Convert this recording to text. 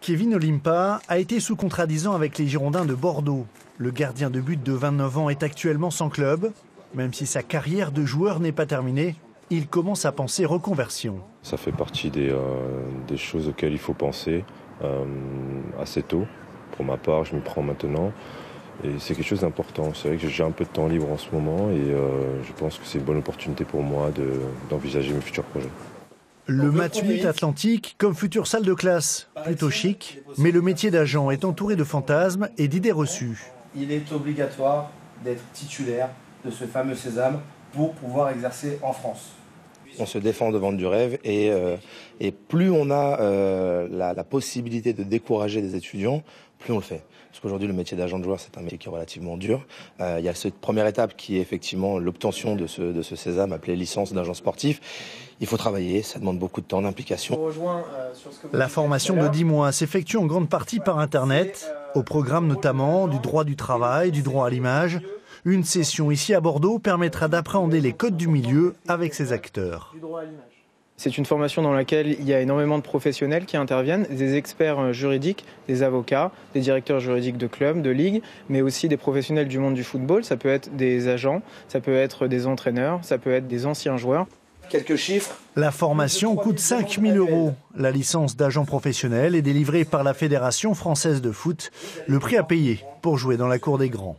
Kevin Olimpa a été sous contrat 10 ans avec les Girondins de Bordeaux. Le gardien de but de 29 ans est actuellement sans club. Même si sa carrière de joueur n'est pas terminée, il commence à penser reconversion. Ça fait partie des choses auxquelles il faut penser assez tôt. Pour ma part, je m'y prends maintenant. Et c'est quelque chose d'important. C'est vrai que j'ai un peu de temps libre en ce moment et je pense que c'est une bonne opportunité pour moi d'envisager mes futurs projets. Le match 8 Atlantique comme future salle de classe, plutôt chic, mais le métier d'agent est entouré de fantasmes et d'idées reçues. Il est obligatoire d'être titulaire de ce fameux sésame pour pouvoir exercer en France. On se défend de vendre du rêve et plus on a la possibilité de décourager des étudiants, plus on le fait. Parce qu'aujourd'hui, le métier d'agent de joueur, c'est un métier qui est relativement dur. Il y a cette première étape qui est effectivement l'obtention de ce sésame appelé licence d'agent sportif. Il faut travailler, ça demande beaucoup de temps, d'implication. La formation de 10 mois s'effectue en grande partie par Internet, au programme notamment du droit du travail, du droit à l'image. Une session ici à Bordeaux permettra d'appréhender les codes du milieu avec ses acteurs. C'est une formation dans laquelle il y a énormément de professionnels qui interviennent, des experts juridiques, des avocats, des directeurs juridiques de clubs, de ligues, mais aussi des professionnels du monde du football. Ça peut être des agents, ça peut être des entraîneurs, ça peut être des anciens joueurs. Quelques chiffres. La formation coûte 5 000 €. La licence d'agent professionnel est délivrée par la Fédération française de foot. Le prix à payer pour jouer dans la cour des grands.